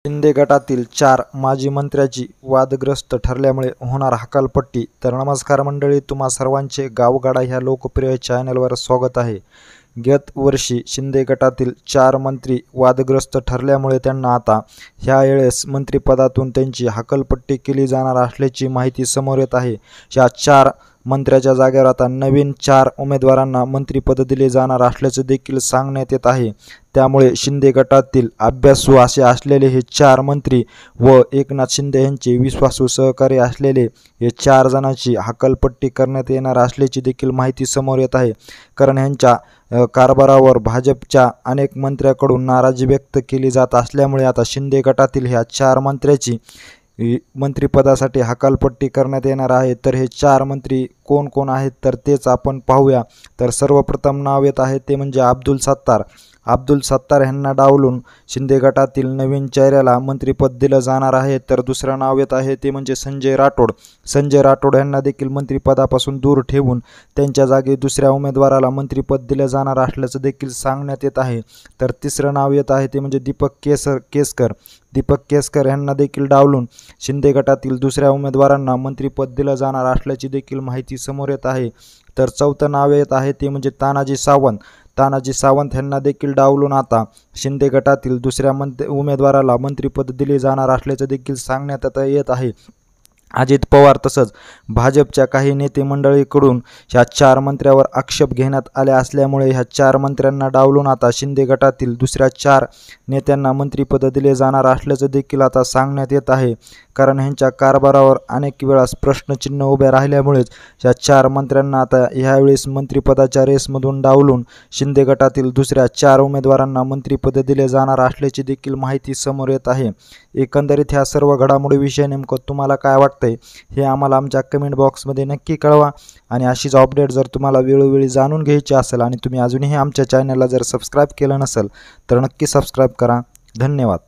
शिंदे गटातील 4 माजी मंत्र्यांची वादग्रस्त ठरल्यामुळे होणार हकालपट्टी। तर नमस्कार मंडळी, तुम्हा सर्वांचे गावगाडा ह्या लोकप्रिय चॅनलवर स्वागत आहे। गत वर्षी शिंदे गटातील 4 मंत्री वादग्रस्त ठरल्यामुळे त्यांना आता ह्या वेळेस मंत्रिपदातून त्यांची हकालपट्टी केली जाणार असल्याची माहिती समोर येत आहे। या 4 मंत्र्याच्या जागेवर आता नवीन 4 उमेदवारांना मंत्रिपद दिले जाणार असल्याचे देखील सांगण्यात येत आहे। त्यामुळे शिंदे गटातील अभ्यासू असे असलेले हे 4 मंत्री व एकनाथ शिंदे यांचे विश्वासू सहकारी असलेले हे 4 जणांची हकालपट्टी करण्यात येणार असल्याची देखील माहिती समोर येत आहे। कारण यांच्या कारभारावर भाजपच्या अनेक मंत्र्यांकडून नाराजी व्यक्त केली जात असल्यामुळे आता शिंदे गटातील ह्या 4 मंत्र्याची मंत्रिपदासाठी हकालपट्टी करण्यात येणार आहे। तर हे 4 मंत्री कोण कोण आहेत तर तेच आपण पाहूया। तर सर्वप्रथम नाव येत आहे ते म्हणजे अब्दुल सत्तार। अब्दुल सत्तार यांना डावलून शिंदे गटातील नवीन चेहऱ्याला मंत्रिपद दिलं जाणार आहे। तर दुसरं नाव येत आहे ते म्हणजे संजय राठोड। संजय राठोड यांना देखील मंत्रिपदापासून दूर ठेवून त्यांच्या जागी दुसऱ्या उमेदवाराला मंत्रिपद दिलं जाणार असल्याचं देखील सांगण्यात येत आहे। तर तिसरं नाव येत आहे ते म्हणजे दीपक केसकर। दीपक केसकर यांना देखील डावलून शिंदे गटातील दुसऱ्या उमेदवारांना मंत्रिपद दिलं जाणार असल्याची देखील माहिती समोर येत आहे। तर चौथं नाव येत आहे ते म्हणजे तानाजी सावंत। तानाजी सावंत यांना देखील डावलून आता शिंदे गटातील दुसऱ्या उमेदवाराला मंत्रिपद दिले जाणार असल्याचं देखील सांगण्यात येत आहे। अजित पवार तसंच भाजपच्या काही नेते मंडळीकडून ह्या 4 मंत्र्यावर आक्षेप घेण्यात आले असल्यामुळे ह्या 4 मंत्र्यांना डावलून आता शिंदे गटातील दुसऱ्या 4 नेत्यांना मंत्रिपद दिले जाणार असल्याचं देखील आता सांगण्यात येत आहे। कारण ह्यांच्या कारभारावर अनेक वेळा प्रश्नचिन्ह उभे राहिल्यामुळेच या 4 मंत्र्यांना आता ह्यावेळेस मंत्रिपदाच्या रेसमधून डावलून शिंदे गटातील दुसऱ्या 4 उमेदवारांना मंत्रिपद दिले जाणार असल्याची देखील माहिती समोर येत आहे। एकंदरीत ह्या सर्व घडामोडीविषयी नेमकं तुम्हाला काय वाटतंय हे आम्हाला आमच्या कमेंट बॉक्समध्ये नक्की कळवा। आणि अशीच अपडेट जर तुम्हाला वेळोवेळी जाणून घ्यायची असेल आणि तुम्ही अजूनही आमच्या चॅनलला जर सबस्क्राईब केलं नसेल तर नक्की सबस्क्राईब करा। धन्यवाद।